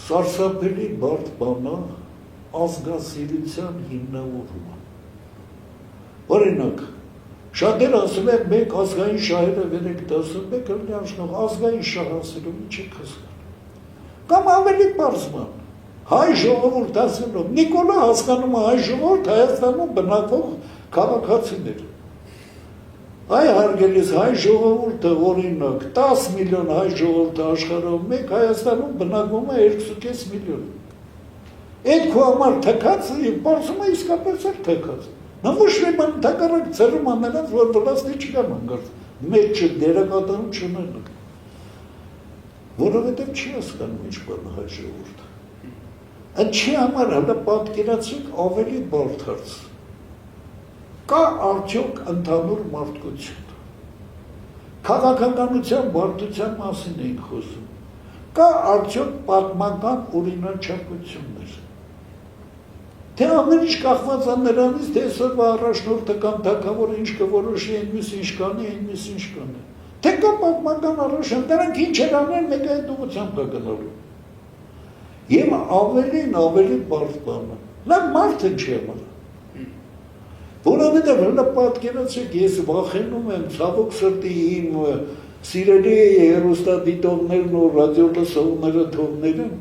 Սարսափելի բարդ բանա ազգասիրության հիմնավորումը։ Օրինակ, շատեր ասում են մեկ ազգային շահերը վերեք դասում, մեկ ըլի աշխնող ազգային շահասիրում չեք հասկանում։ Կամ ավելի պարզ բան, հայ ժողովուրդ ասելով, Նիկոլը հասկանում է հայ ժողովուրդ Հայաստանում բնակվող քաղաքացիներ։ Այ հարգելիս հայ ժողովուրդը օրինակ 10 միլիոն հայ ժողովուրդը աշխարհում մեկ Հայաստանում բնակվում է 2.5 միլիոն։ Այդ քո համար թքած եւ բարձում է իսկապես էլ թքած։ Նամուշի բան տակարակ ծրում անելած որ վլաստի չկան հանգարց։ Մեջ դերակատարում չունեն։ Որովհետեւ չի հասկանում ինչ բան հայ ժողովուրդը։ Այդ չի համար հələ պատկերացրեք ավելի բարդ հարց։ Կա արդյոք ընդհանուր մարդկություն։ Քաղաքականության բարդության մասին ենք խոսում։ Կա արդյոք պատմական օրինաչափություններ։ Թե ամեն ինչ կախված է նրանից, թե այսօրվա առաջնորդը կամ թագավորը ինչ կորոշի, այնպես ինչ կանի, այնպես ինչ կանի։ Թե կա պատմական առաջնորդ, նրանք ինչ են անել, մեկ այդ ուղղությամբ կա գնալու։ Եվ ավելի բարդ բանը։ Նա մարդը չի համար։ Որովհետև հələ պատկերացրեք, ես վախենում եմ ցավոք սրտի իմ սիրելի հեռուստադիտողներն ու ռադիոլսողները թողներն,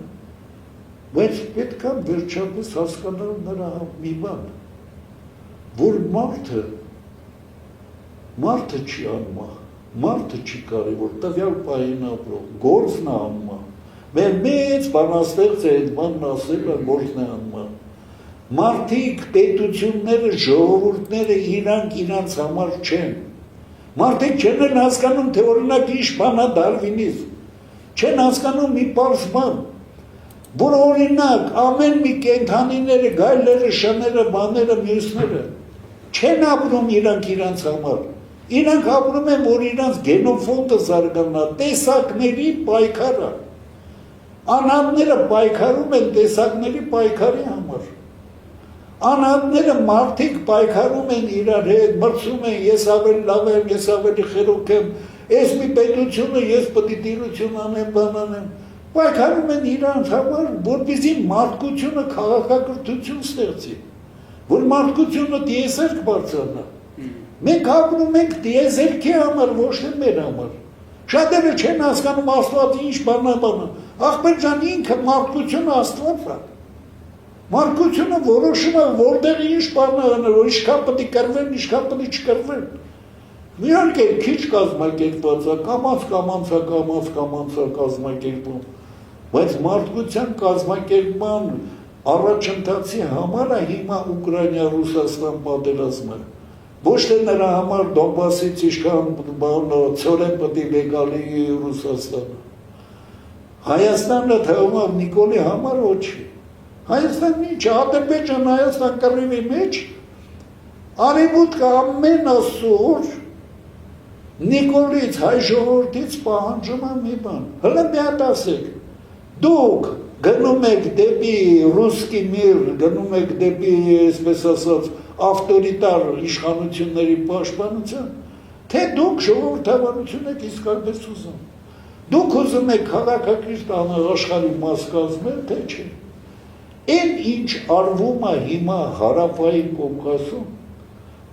բայց պետք է վերջապես հասկանալ նրա մի բան, որ մարդը չի անմահ, մարդը չի կարևոր, տվյալ պահին ապրող, գործն է անմահ, մեր մեծ բանաստեղծ է այդ բանն ասել է, գործն է անմահ։ Մարդիկ, պետությունները, ժողովուրդները իրանց համար չեն։ Մարդիկ չեն են հասկանում, թե օրինակ ինչ բան է դարվինիզմ։ Չեն հասկանում մի պարզ բան, որ օրինակ ամեն մի կենդանիները, գայլերը, շները, բաները, մյուսները չեն ապրում իրանց համար։ Իրանք ապրում են, որ իրանց գենոֆոնդը զարգանա, տեսակների պայքարը։ Անհատները պայքարում են տեսակների պայքարի համար։ Անհատները մարդիկ պայքարում են իրար հետ, մրցում են, ես ավելի լավ եմ, ես ավելի խելոք եմ, ես մի պետությունը, ես պետք է տիրություն անեմ, բան անեմ։ Պայքարում են իրանց համար, որպեսզի մարդկությունը քաղաքակրթություն ստեղծի, որ մարդկությունը տիեզերք բարձրանա։ Մենք ապրում ենք տիեզերքի համար, ոչ թե մեր համար։ Շատերը չեն հասկանում Աստված ինչ բանա։ Ախպեր ջան, ինքը մարդկությունը Աստված է։ Մարդկությունը որոշում է, որտեղ ինչ բան անել, որ ինչքան պետք է կռվեն, ինչքան պետք է չկռվեն։ Իհարկե քիչ կազմակերպված է, կամաց կազմակերպում, բայց մարդկության կազմակերպման առաջընթացի համար է հիմա Ուկրաինա-Ռուսաստան պատերազմը։ Ոչ թե նրա համար Դոնբասից ինչքան ցորեն պետք է գալի Ռուսաստանը։ Հայաստանը թվում է Նիկոլի համար ոչ չի։ Հայաստանն ինչ, Ադրբեջան Հայաստան կռիվի մեջ, Արևմուտքը ամեն ասուր Նիկոլից հայ ժողովրդից պահանջում է մի բան։ Հələ մի հատ ասեք, դուք գնում եք դեպի ռուսկի միր, գնում եք դեպի, այսպես ասած, ավտորիտար իշխանությունների պաշտպանության, թե դուք ժողովրդավարություն եք իսկապես ուզում։ Դուք ուզում եք քաղաքակիրթ աշխարհի մաս կազմել, թե չէ։ Այն ինչ արվում է հիմա հարավային Կովկասում,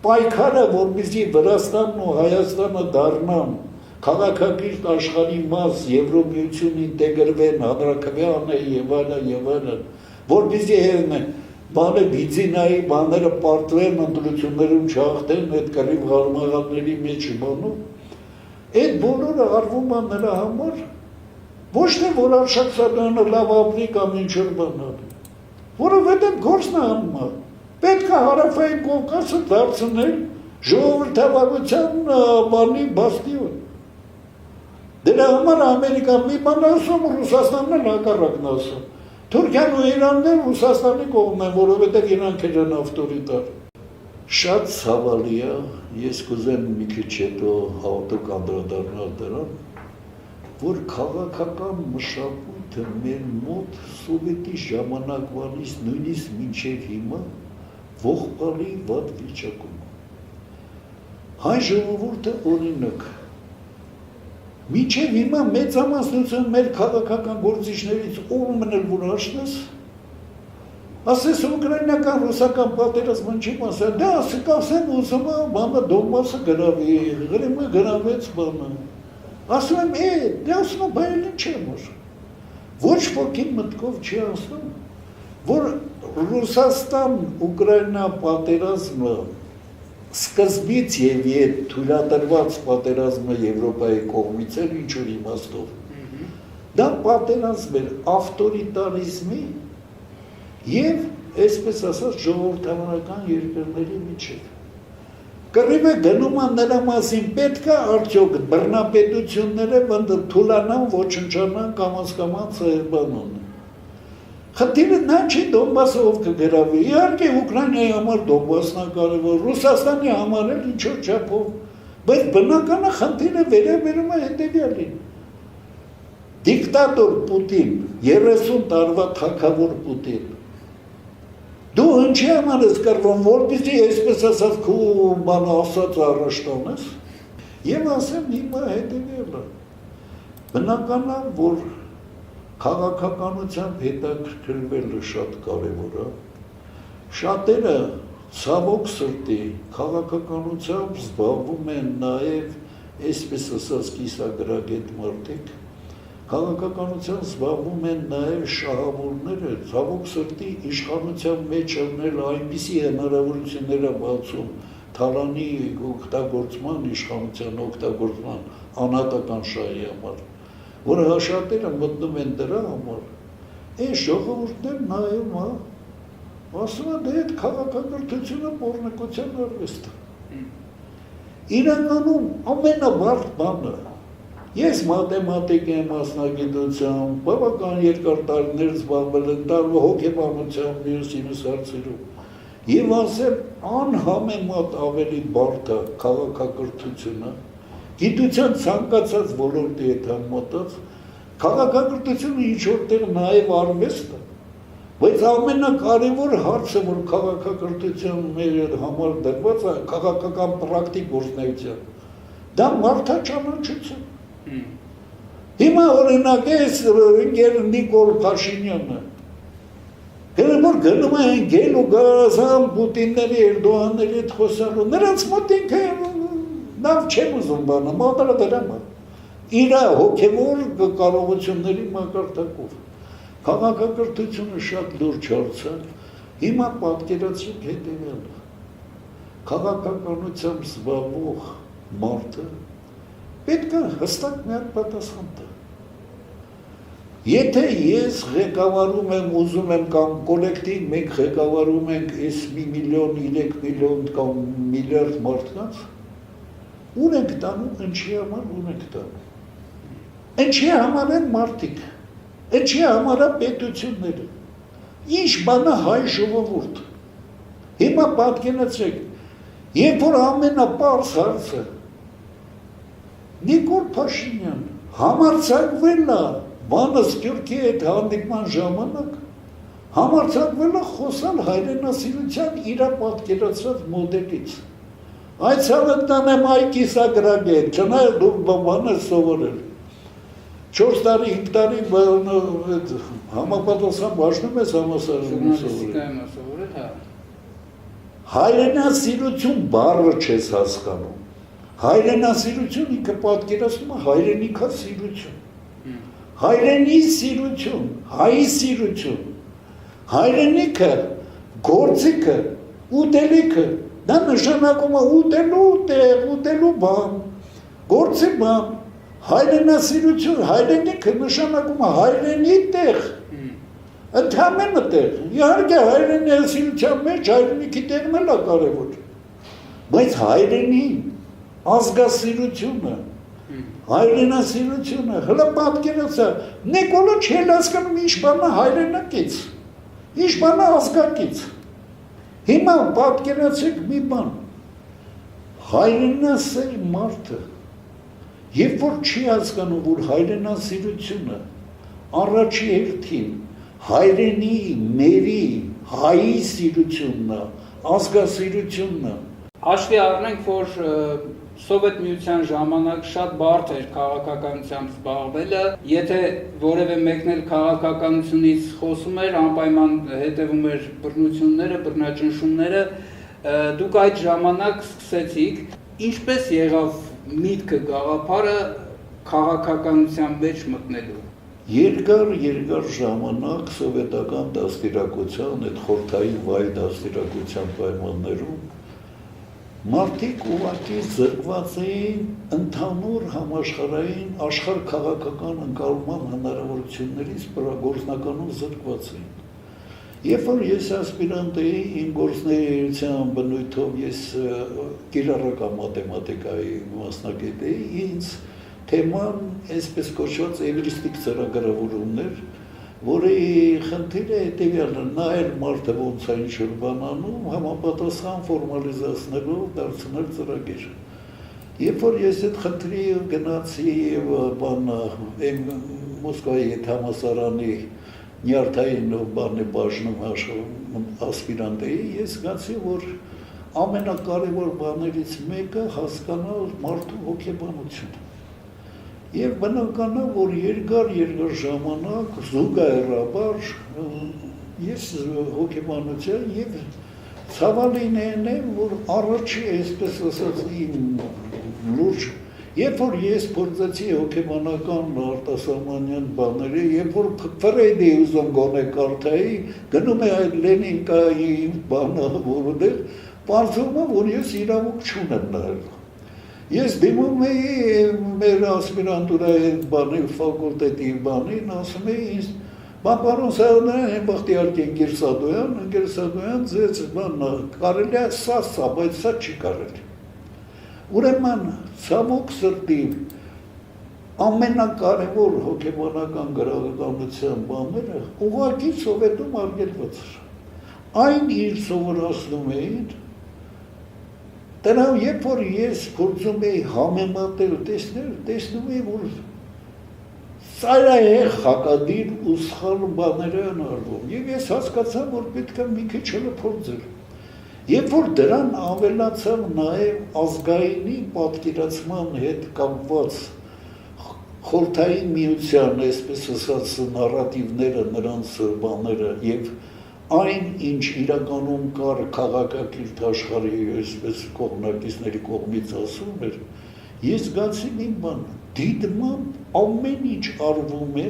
պայքարը, որպեսզի Վրաստանն ու Հայաստանը դառնան քաղաքակիրթ աշխարհի մաս, Եվրոմիություն ինտեգրվեն, հանրաքվեանը եւ այլն, որպեսզի բանը բիձինայի բաները պարտվեն, ընտրություններում չհաղթեն, այդ կռիվ հարմարատների մեջ բանում, այդ բոլորը արվում է նրա համար, ոչ թե որ Արշակ Սարգսյանը լավ ապրի կամ ինչ-որ բան անի։ Որովհետև գործն է անում, պետք է հարավային Կովկասը դարձնել ժողովրդավարության բանի բաստիոն։ Դրա համար Ամերիկան մի բան ասում, Ռուսաստանն էլ հակառակն ասում։ Թուրքիան ու Իրանն էլ Ռուսաստանի կողմն են, որովհետև իրանք են ավտորիտար։ Շատ ցավալի է, ես կուզեմ մի քիչ հետո հատուկ անդրադառնալ դրան, որ քաղաքական մշակույթը մեր մոտ սովետի ժամանակվանից նույնիսկ մինչև հիմա ողբալի վատ վիճակում։ Հայ ժողովուրդը օրինակ Մինչև հիմա մեծամասնություն մեր քաղաքական գործիչներից ով մնել որ հաշտես, ասես ուկրաինական ռուսական պատերազմն չի մասը, դա ասեն ուզում է բանը Դոնբասը գրավի, Ղրիմը գրավեց բանը։ Ասում եմ, դե ասում եմ, բայել ինչ եմ որ։ Ոչ ոքի մտքով չի ասում, որ Ռուսաստան-Ուկրաինա պատերազմը սկզբից եւ երբ թույլատրված պատերազմը Եվրոպայի կողմից էր ինչ-որ իմաստով, դա պատերազմ էր ավտորիտարիզմի եւ, այսպես ասած, ժողովրդավարական երկրների միջև։ Կռիվը գնում է նրա մասին պետք է արդյոք բռնապետությունները թուլանան, ոչնչանան, կամաց բանոն։ Խնդիրը նա չի Դոնբասը ով կգրավի, իհարկե Ուկրաինայի համար Դոնբասն է կարևոր, Ռուսաստանի համար էլ ինչ-որ չափով, բայց բնականը խնդիրը վերաբերում է հետևյալին։ Դիկտատոր Պուտին, 30 տարվա թագավոր Պուտին, դու ինչի համար ես կրվում, որպեսզի այսպես ասած քո բանը ասած առաջ տանես, եւ ասեմ հիմա հետևյալը, բնական է, որ քաղաքականությամբ հետաքրքրվելը շատ կարևոր է, շատերը ցավոք սրտի քաղաքականությամբ զբաղվում են նաեւ այսպես ասած կիսագրագետ մարդիկ, քաղաքականությամբ զբաղվում են նաև շահավորները, ցավոք սրտի իշխանության մեջ առնել այնպիսի հնարավորություններ է բացում թալանի օգտագործման, իշխանության օգտագործման անհատական շահի համար, որը հաշատերը մտնում են դրա համար, այս ժողովուրդներ նայում է, ասում է դե այդ քաղաքակրթությունը պոռնկության արվեստ է։ Իրականում ամենաբարդ բանը ես մաթեմատիկ եմ մասնագիտությամբ, բավական երկար տարիներ զբաղվել եմ տարվա հոգեբանությամբ, մյուս հարցերով։ Եվ ասեմ, անհամեմատ ավելի բարդ է քաղաքակրթությունը, գիտության ցանկացած ոլորտի հետ համեմատած, քաղաքակրթությունը ինչ-որ տեղ նաև արվեստ է, բայց ամենակարևոր հարցը, որ քաղաքակրթության մեր համար դրված է, քաղաքական պրակտիկ գործունեություն, դա մարդաճանաչություն։ Հիմա օրինակ ես ընկեր Նիկոլ Փաշինյանը, որ գնում են գել ու գազան Պուտինների, Էրդողանների հետ խոսալու, նրանց մոտ ինքը լավ չեմ ուզում բանը, մատրա դրամ է, իրա հոգևոր կարողությունների մակարդակով, քաղաքակրթությունը շատ լուրջ հարց է, հիմա պատկերացրեք հետևյալը, քաղաքականությամբ զբաղվող մարդը պետք է հստակ մի հատ պատասխան տա։ Եթե ես ղեկավարում եմ, ուզում եմ կամ կոլեկտիվ մենք ղեկավարում ենք այս 1 միլիոն, 3 միլիոն կամ միլիարդ մարդկանց, ուր ենք տանում, ինչի համար ուր ենք տանում։ Ինչի համար են մարդիկ, ինչի համար է պետությունները, ինչ բան է հայ ժողովուրդ։ Հիմա պատկերացրեք, երբ որ ամենապարզ հարցը Նիկոլ Փաշինյան համարձակվել է բանը Սփյուռքի հետ հանդիպման ժամանակ, համարձակվել է խոսալ հայրենասիրության իր պատկերացրած մոդելից։ Այցալը տանեմ այ կիսագրագետ, չնայած դու բանը սովորել։ 4 տարի, 5 տարի համապատասխան բաժնում ես համալսարանում սովորել։ Հայրենասիրություն բառը չես հասկանում։ Հայրենասիրություն ինքը պատկերացնում է հայրենիքասիրություն, հայրենի սիրություն, հայի սիրություն, հայրենիքը, գործիքը, ուտելիքը, դա նշանակում է ուտելու տեղ, ուտելու բան, գործի բան, հայրենասիրություն, հայրենիքը նշանակում է հայրենի տեղ, ընդհանրապես տեղ, իհարկե հայրենասիրության մեջ հայրենիքի տեղն էլ է կարևոր, բայց հայրենի ազգասիրությունը, հայրենասիրությունը, հլը պատկերացա, Նիկոլը չել հասկանում ինչ բան է հայրենակից, ինչ բան է ազգակից։ Հիմա պատկերացեք մի բան, հայրենասեր մարդը, երբ որ չի հասկանում, որ հայրենասիրությունը առաջի հերթին հայրենի, մերի, հայի սիրությունն է, ազգասիրությունն է, Հաշվի առնենք, որ Սովետ միության ժամանակ շատ բարդ էր քաղաքականությամբ զբաղվելը, եթե որևէ մեկն էլ քաղաքականությունից խոսում էր, անպայման հետևում էր բռնությունները, բռնաճնշումները, դուք այդ ժամանակ սկսեցիք, ինչպես եղավ միտքը, գաղափարը քաղաքականության մեջ մտնելու։ Երկար ժամանակ սովետական դաստիարակության, այդ խորհրդային վայ դաստիարակության պայմաններում մարդիկ ուղղակի զրկված էին ընդհանուր համաշխարհային աշխարհ քաղաքական ընկալման հնարավորություններից, գործնականում զրկված էին։ Երբ որ ես ասպիրանտ էի, իմ գործունեության բնույթով ես կիրառական մաթեմատիկայի մասնագետ էի, ինձ թեման այսպես կոչված էվրիստիկ ծրագրավորումներ, որի խնդիրը հետևյալն է, նայել մարդը ոնց է ինչ-որ բան անում, համապատասխան ֆորմալիզացնելով դարձնել ծրագիր։ Երբ որ ես այդ խնդրի գնացի Մոսկվայի համալսարանի նյարդային բանի բաժնում ասպիրանտ էի, ես զգացի, որ ամենակարևոր բաներից մեկը հասկանալ մարդու հոգեբանությունը։ Եվ բնական է, որ երկար ժամանակ զուգահեռաբար ես հոգեբանության եւ ցավալին է, որ առաջի այսպես ասած իմ լուրջ, երբ որ ես փորձեցի հոգեբանական արտասահմանյան բաները, երբ որ Ֆրեյդի ուզում գոնե կարդայի, գնում է այդ Լենինկայի բանը, որտեղ պարզվում է, որ ես իրավունք չունեմ նայելու։ Ես դիմում էի մեր ասպիրանտուրայի բանի ֆակուլտետի բանին, ասում էի ինձ, պարոն Սարյանյան, Բախտիար Ընկերսադոյան, ձեզ բանն կարելի է սա, բայց սա չի կարելի։ Ուրեմն ցավոք սրտի ամենակարևոր հոգեբանական գրականության բաները ուղղակի սովետում արգելված էր։ Այն իր սովորացնում էին, դրանով երբ որ ես փորձում էի համեմատել տեսնում էի, որ ծայրահեղ հակադիր ու սխալ բաներ են արվում, եւ ես հասկացա, որ պետք է մի քիչ հələ փորձել։ Երբ որ դրան ավելացավ նաեւ ազգայինի պատկերացման հետ կապված խորհրդային միության, այսպես ասած, նարատիվները, նրանց բաները եւ այն, ինչ իրականում կար քաղաքակիրթ աշխարհի այսպես կողմնակիցների կողմից ասում էր, ես զգացի մի բան, դիտմամբ ամեն ինչ արվում է,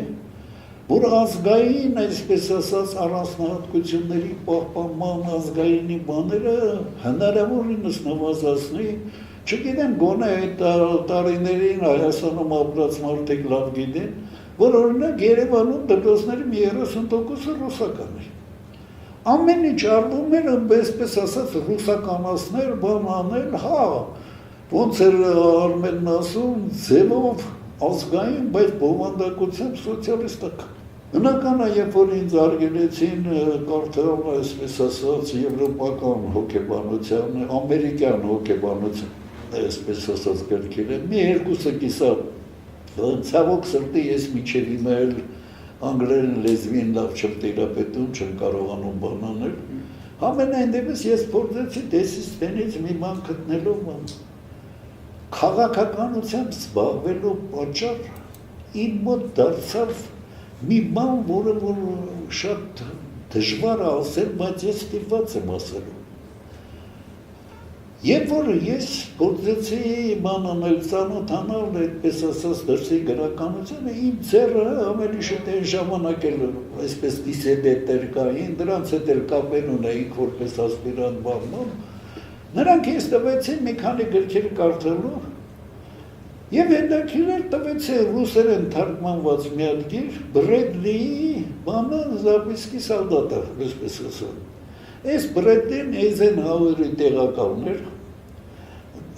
որ ազգային, այսպես ասած, առանձնահատկությունների պահպանման ազգայինի բաները հնարավորինս նվազեցնի, չգիտեմ, գոնե այդ տարիներին Հայաստանում ապրած մարդիկ լավ գիտեն, որ օրինակ Երևանում դպրոցների մի 30%-ը ռուսական է։ Ամեն ինչ արվում էր, այսպես ասած, ռուսականացնել, բան անել, հա, ոնց էր Արմենն ասում, ձևով ազգային, բայց բովանդակությամբ սոցիալիստական։ Բնական է, երբ որ ինձ արգելեցին կարդալ, այսպես ասած, եվրոպական հոգեբանության, ամերիկյան հոգեբանության, այսպես ասած, գրքերը, մի երկուսը կիսա, ցավոք սրտի ես մինչև հիմա էլ անգլերեն լեզվին լավ չեմ տիրապետում, չեմ կարողանում բան անել, համենայն դեպս ես փորձեցի դեսիստենից մի բան գտնելով քաղաքականությամբ զբաղվելու պատճառ իմ մոտ դարձավ մի բան, որը որ շատ դժվար է ասել, բայց ես ստիպված եմ ասելու։ Երբ որ ես գործեցի բան անել, ծանոթանալ, այդպես ասած, դրսի գրականությունը, իմ ձեռը ավելի շուտ այն ժամանակ էլ այսպես դիսիդենտներ կային, դրանց հետ էլ կապեր ունեինք որպես ասպիրանտ բանում, նրանք ինձ տվեցին մի քանի գրքեր կարդալու, եւ հետաքրքիր տվեցին ռուսերեն թարգմանված մի հատ գիր, Բրեդլիի բանը Զապիսկի սալդատը, այսպես ասած։ Այս Բրեդլին Էյզենհաուերի տեղակալն էր,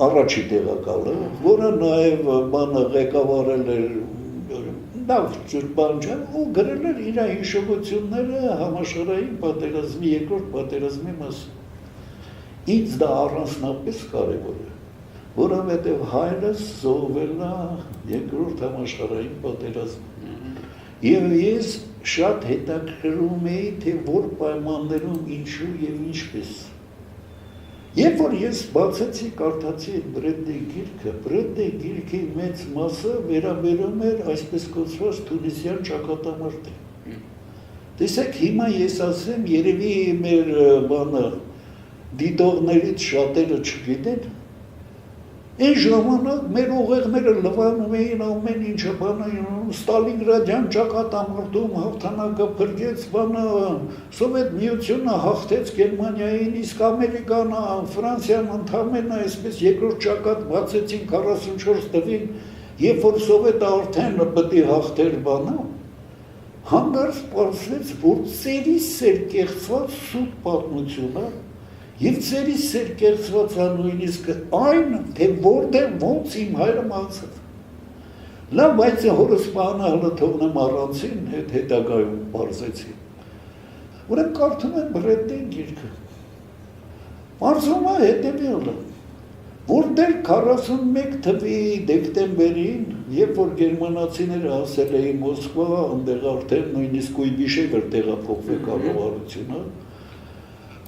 առաջի տեղակալը, որը նաև բանը ղեկավարել էր լավ ջուր բան չէ, ու գրել էր իր հիշողությունները համաշխարհային պատերազմի, երկրորդ պատերազմի մասին։ Ինձ դա առանձնապես կարևոր է, որովհետև հայրս զոհվել է երկրորդ համաշխարհային պատերազմում։ Եվ ես շատ հետաքրքրում էի, թե որ պայմաններում ինչու եւ ինչպես։ Երբ որ ես բացեցի կարդացի այդ Բրեդնեի գիրքը, Բրեդնեի գիրքի մեծ մասը վերաբերում էր այսպես կոչված թունիսյան ճակատամարտին։ Տեսեք, հիմա ես ասեմ, երևի մեր բանը դիտողներից շատերը չգիտեն, այն ժամանակ մեր ուղեղները լվանում էին ամեն ինչը բանը Ստալինգրադյան ճակատամարտում հաղթանակը փրկեց բանը Սովետ միությունը հաղթեց Գերմանիային, իսկ Ամերիկան, Ֆրանսիան ընդամենը այսպես երկրորդ ճակատ բացեցին 44 թվին, երբ որ Սովետը արդեն պետք է հաղթեր բանը, հանկարծ պարզվեց, որ ծերիս էր կեղծված սուտ պատմությունը Եվ ծերիս էր կերծված նույնիսկ այն, թե որտեղ ոնց իմ հայրը մահացավ։ Լավ, բայց հորս պահանը հլը թողնեմ առանցին, հետագայում պարզեցի։ Ուրեմն կարդում եմ Բրեդնեի գիրքը։ Պարզում է հետևյալը, որ դեռ 41 թվի դեկտեմբերին, երբ որ գերմանացիները հասել էին Մոսկվա, այնտեղ արդեն նույնիսկ Կույբիշև էր տեղափոխվել կառավարությունը,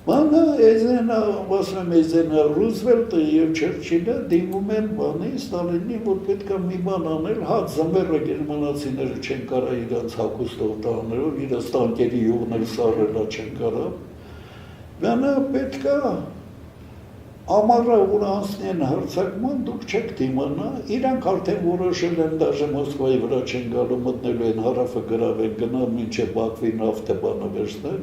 Բանը Էյզենհաուերը, Ռուզվելտը և Չերչիլը դիմում են բանի Ստալինի, որ պետք է մի բան անել, ձմեռը գերմանացիները չեն կարա իրենց հագուստով տաներով, իրենց տանկերի յուղներ սարելա չեն կարա, բանը պետք է ամառը որ անցնեն հարձակման, դուք չեք դիմանա, իրանք արդեն որոշել են դաժե Մոսկվայի վրա չեն գալու մտնելու են հարավը գրավել, գնալ մինչև Բաքվի նավթը բանը վերցնել,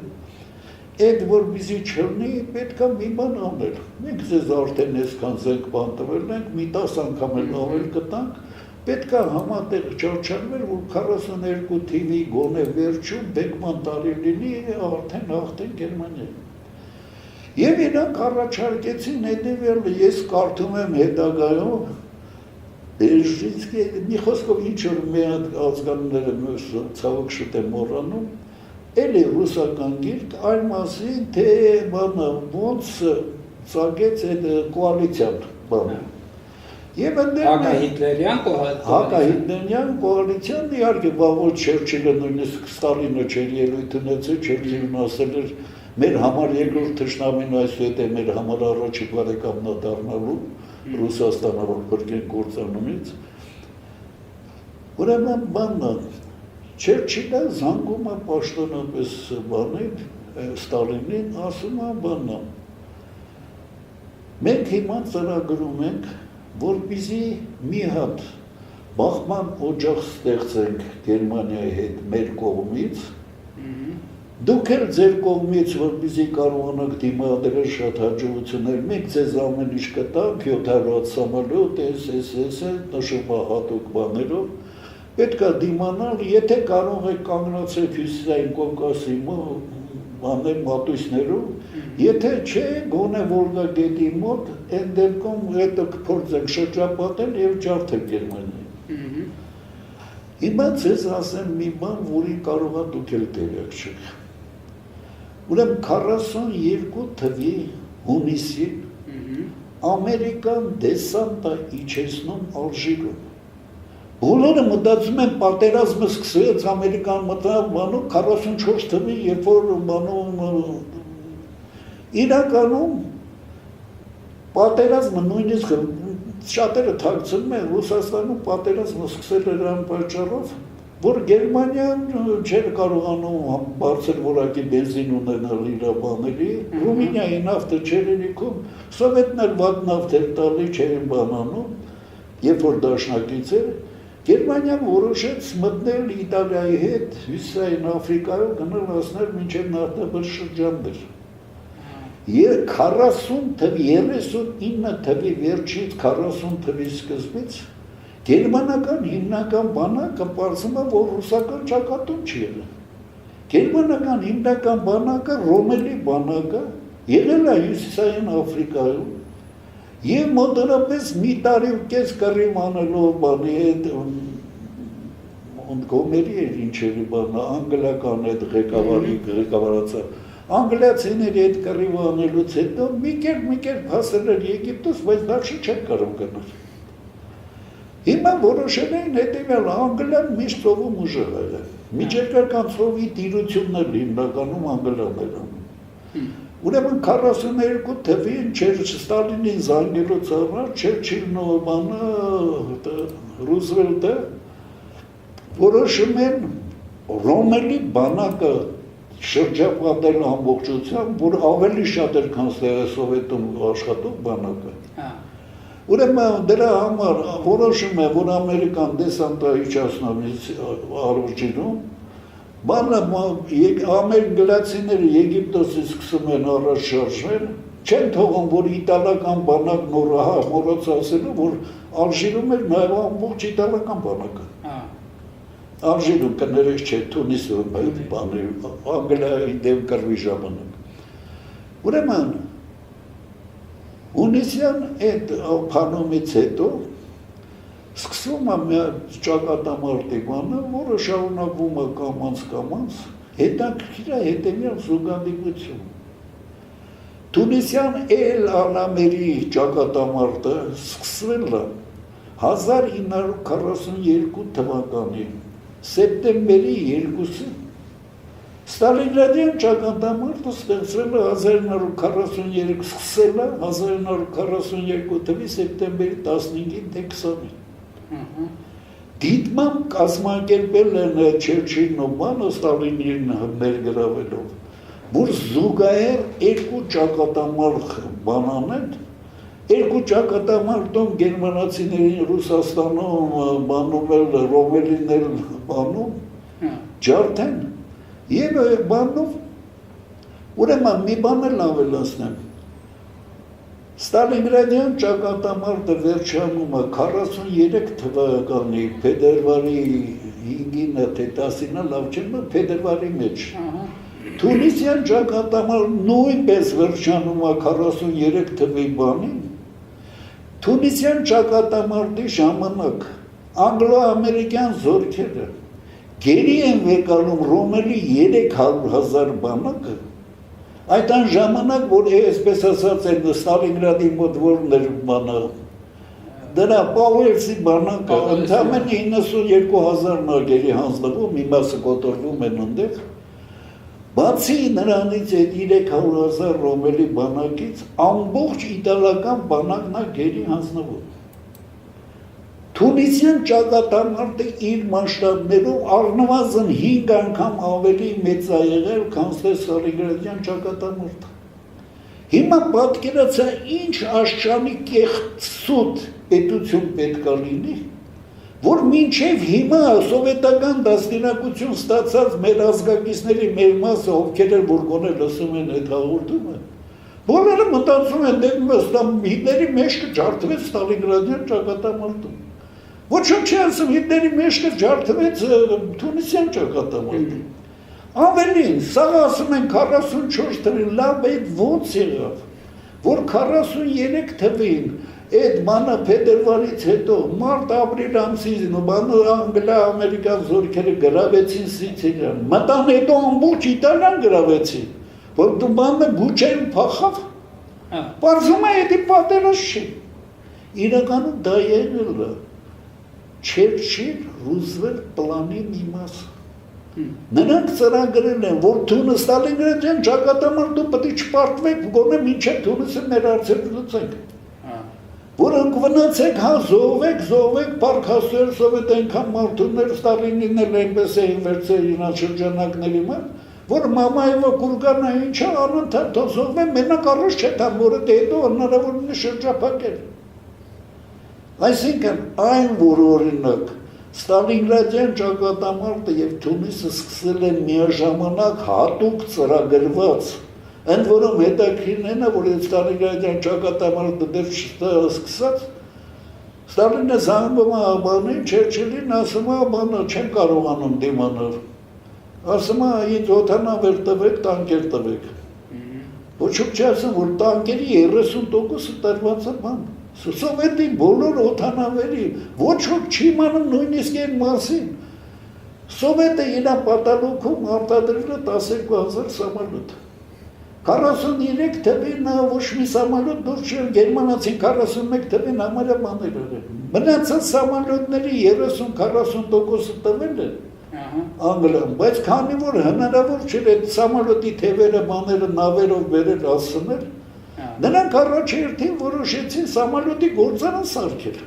Այդ որպեսզի չլինի, պետք է մի բան անել։ Մենք ձեզ արդեն այսքան զենք բան տվել ենք, մի 10 անգամ էլ ավել կտանք, պետք է համատեղ չարչարվել, որ 42 թիվի գոնե վերջում բեկման տարի լինի, արդեն հաղթեն Գերմանիա։ Եվ իրանք առաջարկեցին հետևյալը, ես կարդում եմ հետագայում, մի խոսքով ինչ որ մի հատ ազգանունները ցավոք շուտ եմ մոռանում, Էլի ռուսական գիրք այն մասին, թե բանը ոնց ծագեց այդ կոալիցիան բանը։ Եվ հակահիտլերյան հակահիտլերյան կոալիցիան իհարկե ոչ Չերչիլը նույնիսկ Ստալինը չէր ելույթ ունեցել, Չերչիլն ասել էր մեր համար երկրորդ թշնամին այսուհետ է մեր համար առաջի բարեկամն է դառնալու Ռուսաստանը որ փրկեն կործանումից։ Ուրեմն բանն Չերչիլը զանգում է պաշտոնապես բանին, Ստալինին, ասում է բանն, մենք հիմա ծրագրում ենք, որպեսզի մի հատ բախման օջախ ստեղծենք Գերմանիայի հետ մեր կողմից, դուք էլ ձեր կողմից, որպեսզի կարողանաք դիմադրել շատ հաջողություններ, մենք ձեզ ամեն ինչ կտանք, 700 սամոլյոտ, նշում է հատուկ բաներով, Պետք է դիմանալ, եթե կարող եք կանգնացել Հյուսիսային Կովկասի մատույցներով, եթե չէ, գոնե Վոլգա գետի մոտ, այն դեպքում հետո կփորձենք շրջապատել և ջարդել Գերմանիայի։ Հիմա ձեզ ասեմ մի բան, որի կարող է դուք էլ տեղյակ չեք։ Ուրեմն 42 թվի հունիսին Ամերիկան դեսանտ է իջեցնում Ալժիրում։ Բոլորը մտածում են պատերազմը սկսվեց Ամերիկան մտավ 44 թվին, երբ որ իրականում պատերազմը նույնիսկ շատերը թաքցնում են Ռուսաստանում պատերազմը սկսել էր այն պատճառով, որ Գերմանիան չէր կարողանում բարձր որակի բենզին ունենալ իր բաների, Ռումինիայի նավթը չէր լիքում, Սովետն էլ վատ նավթ էր տալի չէր բանանում, երբ որ դաշնակից էր, Գերմանիան որոշեց մտնել Իտալիայի հետ Հյուսիսային Աֆրիկայով գնալ հասնել մինչև նավթաբեր շրջաններ։ 40 թվի, 39 թվի վերջից 40 թվի սկզբից գերմանական հիմնական բանակը պարզվում է, որ ռուսական ճակատում չի եղել։ Գերմանական հիմնական բանակը Ռոմելի բանակը եղել է Հյուսիսային Աֆրիկայում Եվ մոտորապես մի տարի ու կես կռիվ անելով բանի հետ գոմերի էր ինչերի բանը, անգլիական այդ ղեկավարացավ, անգլիացիների այդ կռիվ անելուց հետո մի կերպ հասել էր Եգիպտոս, բայց դաշը չէր կարող գնալ։ Հիմա որոշել էին հետևյալ Անգլիան միշտ ծովում ուժեղ է, միջերկրական ծովի տիրությունն էլ հիմնականում Անգլիան էր անում։ Ուրեմն 42 թվին Ստալինին զանգելուց առաջ Չերչիլն ու Ռուզվելտը որոշում են Ռոմելի բանակը շրջապատել ամբողջությամբ, որ ավելի շատ էր, քան Սովետում աշխատող բանակը։ Ուրեմն դրա համար որոշում է, որ Ամերիկան դեսանտը իջացնող Արուրջինում, ամերիկացիները Եգիպտոսից սկսում են առաջ շարժվել, չեն թողում, որ իտալական բանակն մոռաց ասելու, որ Ալժիրում էր նաև ամբողջ իտալական բանակը։ Ալժիրում կներեք չէ, Թունիսում Անգլիայի դեմ կռվի ժամանակ։ Ուրեմն հունիսյան այդ փանումից հետո սկսվում է մի ճակատամարտի բանը, որը շարունակվում է կամաց, հետաքրքիր է հետևյալ զուգադիպություն։ Թունիսյան Էլ-Ալամերի ճակատամարտը սկսվել է 1942 թվականին սեպտեմբերի 2-ին, Ստալինգրադյան ճակատամարտը ստեղծվել է 1943, սկսել է 1942 թվականի սեպտեմբերի 15-ին թե 20-ին։ Դիտմամբ կազմակերպել են Չերչիլն ու Ստալինին ներգրավելով, որ զուգահեռ երկու ճակատամարտ բանանեն, երկու ճակատամարտում գերմանացիներին Ռուսաստանում բանում էլ Ռոմելիներ բանում, ջարդեն և բանով, ուրեմն մի բան էլ ավելացնեմ, Ստալինգրադյան ճակատամարտը վերջանում է 43 թվականի փետրվարի 5-ին թե 10-ին, լավ չեմ, փետրվարի մեջ։ Թունիսյան ճակատամարտը նույնպես վերջանում է 43 թվականի բանին։ Թունիսյան ճակատամարտի ժամանակ անգլո-ամերիկյան զորքերը գերի են վեկանում Ռոմելի 300,000 բանակը, այդ այն ժամանակ, որ այսպես ասած են Ստալինգրադի մոտ որն էր բանը, դրա Պաուելսի բանակը ընդամենը 92,000 գերի հանձնվում, մի մասը կոտորվում են ընդեղ, բացի նրանից այդ 300,000 Ռոմելի բանակից ամբողջ իտալական բանակն է գերի հանձնվում։ Թունիսյան ճակատամարտը իր մասշտաբներով առնվազն 5 անգամ ավելի մեծ է եղել, քան Ստալինգրադյան ճակատամարտը։ Հիմա պատկերացա ինչ աշճանի կեղծուտ պետություն պետք է լինի, որ մինչև հիմա սովետական դաստիարակություն ստացած մեր ազգակիցների մեր մասը, ովքեր էլ որ գոնե լսում են այդ հաղորդումը, բոլորը մտածում են, Հիտլերի մեջքը ջարդվեց Ստալինգրադյան ճակատամարտում։ Ոչ ոք չի ասում, Հիտլերի մեջքը ջարդվեց Թունիսյան ճակատամարտում։ Ավելին, սաղ ասում են 44 թվին, լավ այդ ոնց եղավ, որ 43 թվին այդ բանը փետրվարից հետո մարտ-ապրիլ ամսին անգլիա-ամերիկյան զորքերը գրավեցին Սիցիլիան, մտան հետո ամբողջ Իտալիան գրավեցին, որ դու բանը Բուչեն փախավ, պարզում է էդի պատերազմ չի, իրականում դա եղել է Չերչիլ-Ռուզվելտ պլանի մի մասը։ Նրանք ծրագրել են, որ Ստալինգրադյան ճակատամարտում պետք է չպարտվեք, գոնե մինչև Թունիսը մեր հարցերը լուծենք։ Որոնք վնացեք, զոհվեք, պարքասեր, սովետ այնքան մարդուներ, Ստալինին էլ այնպես էին վերցել իրան շրջանակների մոտ, որ Մամաևը Կուրգանը ինչա անընդհատ զոհվեն, մենակ առաջ չէ տան, որը հետո հնարավորին է շրջափակել։ Այսինքն այն, որ օրինակ Ստալինգրադյան ճակատամարտը և Թունիսը սկսել են միաժամանակ հատուկ ծրագրված, ընդ որում հետաքրքիրն է, որ այդ Ստալինգրադյան ճակատամարտը դեռ սկսած, Ստալինը զանգում է բանին, Չերչիլին ասում է, բանը չեն կարողանում դիմանալ, ասում է, ինձ օդանավեր տվեք, տանկեր տվեք, ոչ ոք չի ասում, որ տանկերի 30%-ը տրված է բան, Սովետի բոլոր օդանավերի, ոչ ոք չի իմանում նույնիսկ այն մասին, Սովետը իր պատալուքում արտադրել է 12,000 սամալոտ, 43 թվին ոչ մի սամալոտ դուրս չէ, գերմանացին 41 թվին համարյա բաներ եղել, մնացած սամալոտների 30-40%-ը տվել են, Անգլիան, բայց քանի որ հնարավոր չէր այդ սամոլոտի թևերը, մաները նավերով բերել հասցնել, նրանք առաջերտին որոշեցին սամոլոտի գործարան սարքել։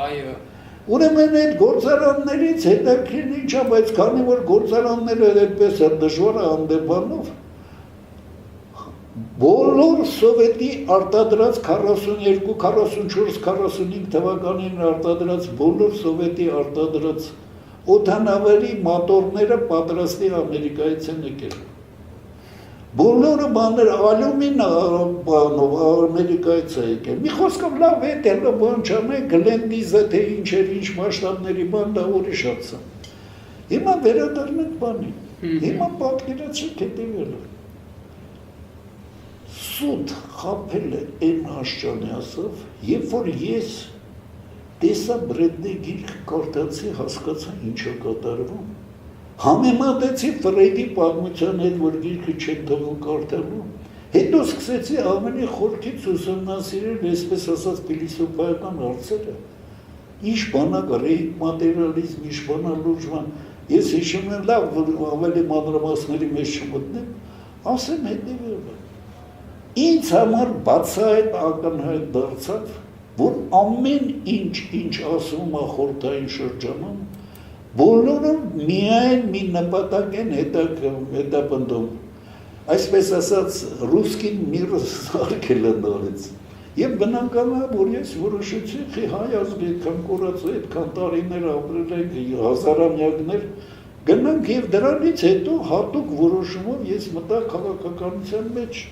Այո։ Ուրեմն այդ գործարաններից հետաքրքիր ինչ է, բայց քանի որ գործարանները այդպես է դժվար հանդեպանով, բոլոր սովետի արտադրած 42, 44, 45 թվականին արտադրած բոլոր սովետի արտադրած օդանավերի մոտորները պատրաստի Ամերիկայից են եկել։ Բոլորը բաները ալյումին բանով Ամերիկայից է եկել։ Մի խոսքով լավ է դեռ բան չանե գլենդիզը թե ինչ մասշտաբների բան դա ուրիշ է։ Հիմա վերադառնանք բանին։ Հիմա պատկերացրեք հետևյալը։ Սուտ խափել է այն աշճանյասով, երբ որ ես տեսա Բրեդնի գիրքը կարդացի, հասկացա ինչ է կատարվում։ Համեմատեցի Ֆրեյդի պատմության հետ, որ գիրքը չեն թվում կարդալու, հետո սկսեցի ամենի խորքից ուսումնասիրել, այսպես ասած, փիլիսոփայական հարցերը։ Ինչ բան է ռեյտ մատերիալիզմ, ինչ բան է լուրջ բան։ Ես հիշում եմ լավ, որ ավելի մանրամասների մեջ չմտնեմ, ասեմ հետևյալը։ Ինձ համար բացահայտ ակնհայտ դարձավ, որ ամեն ինչ ասում է խորհրդային շրջանում, բոլորը միայն մի նպատակ են հետապնդում, այսպես ասած, ռուսկին միրը սարքելը նորից։ Եվ բնական է, որ ես որոշեցի հայ ազգի այդքան կորած այդքան տարիներ ապրել ենք, հազարամյակներ, գնանք և դրանից հետո հատուկ որոշումով ես մտա քաղաքականության մեջ։